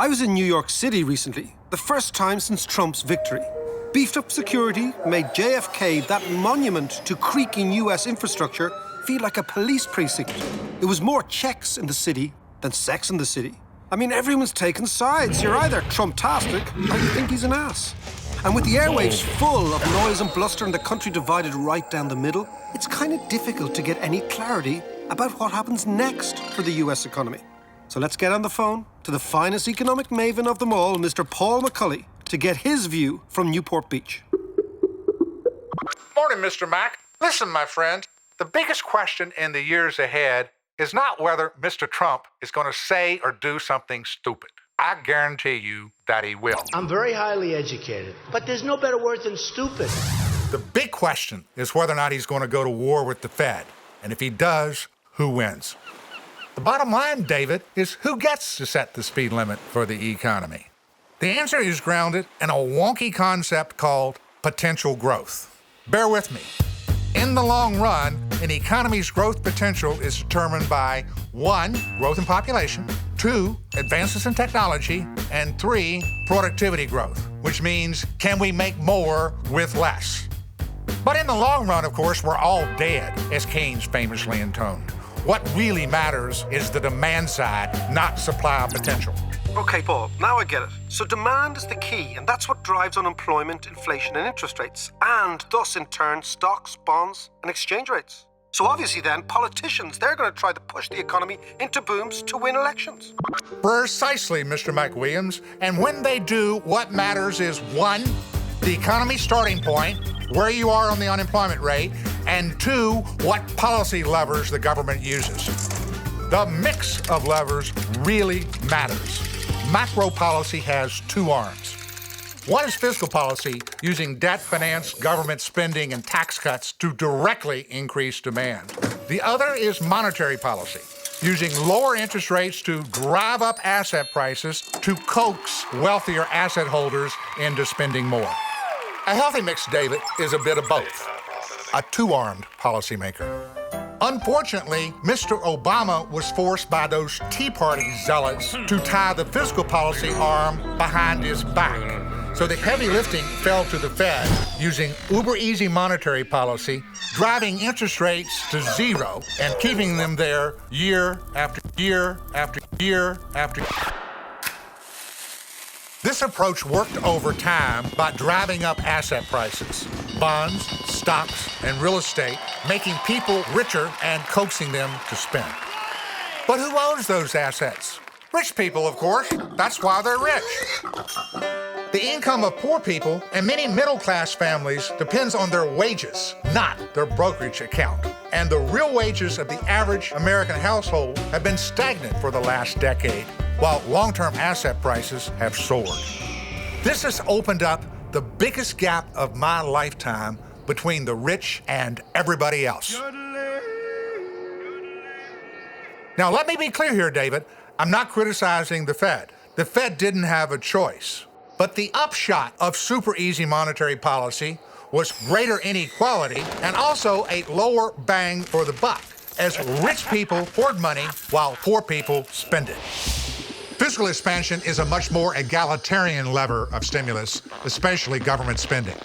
I was in New York City recently, the first time since Trump's victory. Beefed up security made JFK, that monument to creaking US infrastructure, feel like a police precinct. It was more checks in the city than sex in the city. I mean, everyone's taking sides. You're either Trump-tastic or you think he's an ass. And with the airwaves full of noise and bluster and the country divided right down the middle, it's kind of difficult to get any clarity about what happens next for the US economy. So let's get on the phone to the finest economic maven of them all, Mr. Paul McCulley, to get his view from Newport Beach. Morning, Mr. Mack. Listen, my friend, the biggest question in the years ahead is not whether Mr. Trump is going to say or do something stupid. I guarantee you that he will. I'm very highly educated, but there's no better word than stupid. The big question is whether or not he's going to go to war with the Fed. And if he does, who wins? The bottom line, David, is who gets to set the speed limit for the economy? The answer is grounded in a wonky concept called potential growth. Bear with me. In the long run, an economy's growth potential is determined by 1, growth in population, 2, advances in technology, and 3, productivity growth, which means can we make more with less? But in the long run, of course, we're all dead, as Keynes famously intoned. What really matters is the demand side, not supply potential. Okay, Paul, now I get it. So demand is the key, and that's what drives unemployment, inflation, and interest rates, and thus, in turn, stocks, bonds, and exchange rates. So obviously then, politicians, they're going to try to push the economy into booms to win elections. Precisely, Mr. McWilliams. And when they do, what matters is 1, the economy starting point, where you are on the unemployment rate, and 2, what policy levers the government uses. The mix of levers really matters. Macro policy has 2 arms. One is fiscal policy, using debt finance, government spending, and tax cuts to directly increase demand. The other is monetary policy, using lower interest rates to drive up asset prices to coax wealthier asset holders into spending more. A healthy mix, David, is a bit of both. A 2-armed policymaker. Unfortunately, Mr. Obama was forced by those Tea Party zealots to tie the fiscal policy arm behind his back. So the heavy lifting fell to the Fed, using uber-easy monetary policy, driving interest rates to 0 and keeping them there year after year after year after year. This approach worked over time by driving up asset prices, bonds, stocks, and real estate, making people richer and coaxing them to spend. But who owns those assets? Rich people, of course. That's why they're rich. The income of poor people and many middle-class families depends on their wages, not their brokerage account. And the real wages of the average American household have been stagnant for the last decade, while long-term asset prices have soared. This has opened up the biggest gap of my lifetime between the rich and everybody else. Now, let me be clear here, David. I'm not criticizing the Fed. The Fed didn't have a choice. But the upshot of super easy monetary policy was greater inequality and also a lower bang for the buck, as rich people hoard money while poor people spend it. Fiscal expansion is a much more egalitarian lever of stimulus, especially government spending.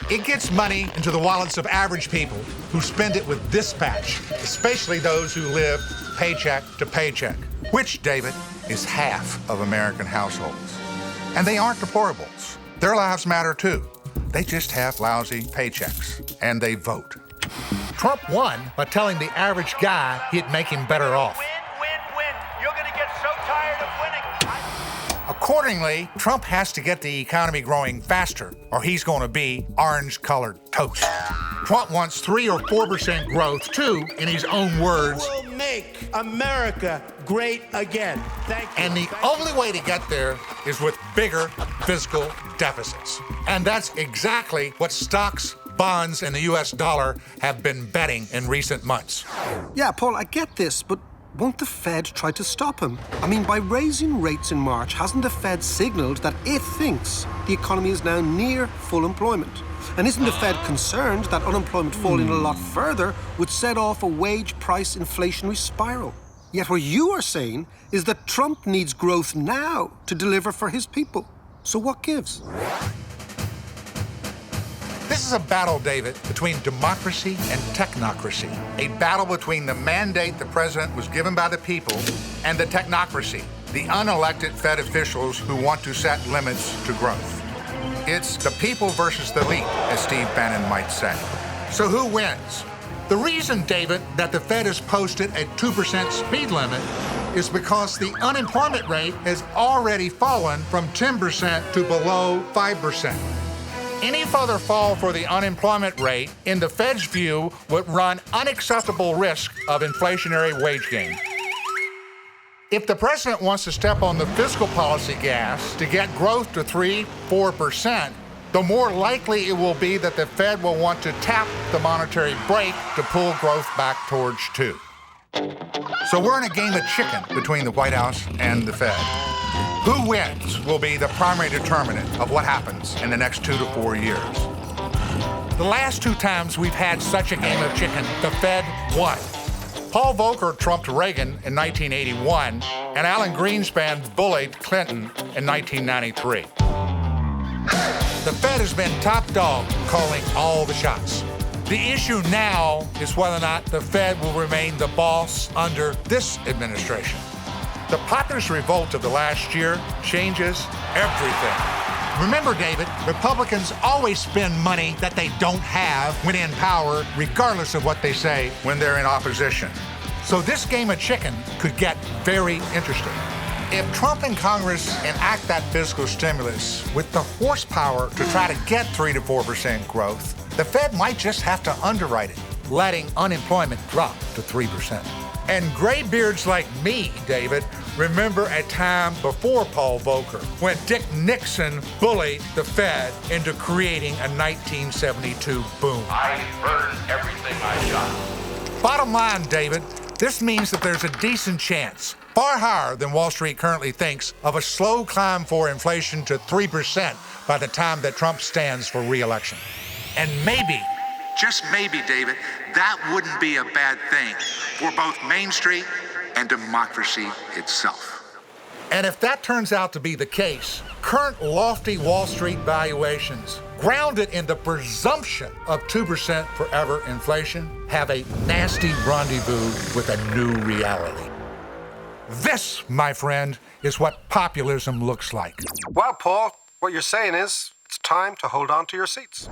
It gets money into the wallets of average people who spend it with dispatch, especially those who live paycheck to paycheck, which, David, is half of American households. And they aren't deplorables. Their lives matter too. They just have lousy paychecks, and they vote. Trump won by telling the average guy he'd make him better off. Win, win, win. You're gonna get so tired of winning. Accordingly, Trump has to get the economy growing faster, or he's going to be orange-colored toast. Trump wants 3 or 4% growth, too, in his own words. We'll make America great again. Thank you. And the only way to get there is with bigger fiscal deficits. And that's exactly what stocks, bonds, and the U.S. dollar have been betting in recent months. Yeah, Paul, I get this, but won't the Fed try to stop him? I mean, by raising rates in March, hasn't the Fed signaled that it thinks the economy is now near full employment? And isn't the Fed concerned that unemployment falling a lot further would set off a wage price inflationary spiral? Yet what you are saying is that Trump needs growth now to deliver for his people. So what gives? This is a battle, David, between democracy and technocracy. A battle between the mandate the president was given by the people and the technocracy, the unelected Fed officials who want to set limits to growth. It's the people versus the elite, as Steve Bannon might say. So who wins? The reason, David, that the Fed has posted a 2% speed limit is because the unemployment rate has already fallen from 10% to below 5%. Any further fall for the unemployment rate, in the Fed's view, would run unacceptable risk of inflationary wage gain. If the president wants to step on the fiscal policy gas to get growth to 3-4%, the more likely it will be that the Fed will want to tap the monetary brake to pull growth back towards 2. So we're in a game of chicken between the White House and the Fed. Who wins will be the primary determinant of what happens in the next 2 to 4 years. The last 2 times we've had such a game of chicken, the Fed won. Paul Volcker trumped Reagan in 1981, and Alan Greenspan bullied Clinton in 1993. The Fed has been top dog calling all the shots. The issue now is whether or not the Fed will remain the boss under this administration. The populist revolt of the last year changes everything. Remember, David, Republicans always spend money that they don't have when in power, regardless of what they say when they're in opposition. So this game of chicken could get very interesting. If Trump and Congress enact that fiscal stimulus with the horsepower to try to get 3 to 4% growth, the Fed might just have to underwrite it, letting unemployment drop to 3%. And graybeards like me, David, remember a time before Paul Volcker when Dick Nixon bullied the Fed into creating a 1972 boom. I burned everything I got. Bottom line, David, this means that there's a decent chance, far higher than Wall Street currently thinks, of a slow climb for inflation to 3% by the time that Trump stands for re-election. And maybe, just maybe, David, that wouldn't be a bad thing for both Main Street and democracy itself. And if that turns out to be the case, current lofty Wall Street valuations, grounded in the presumption of 2% forever inflation, have a nasty rendezvous with a new reality. This, my friend, is what populism looks like. Well, Paul, what you're saying is it's time to hold on to your seats.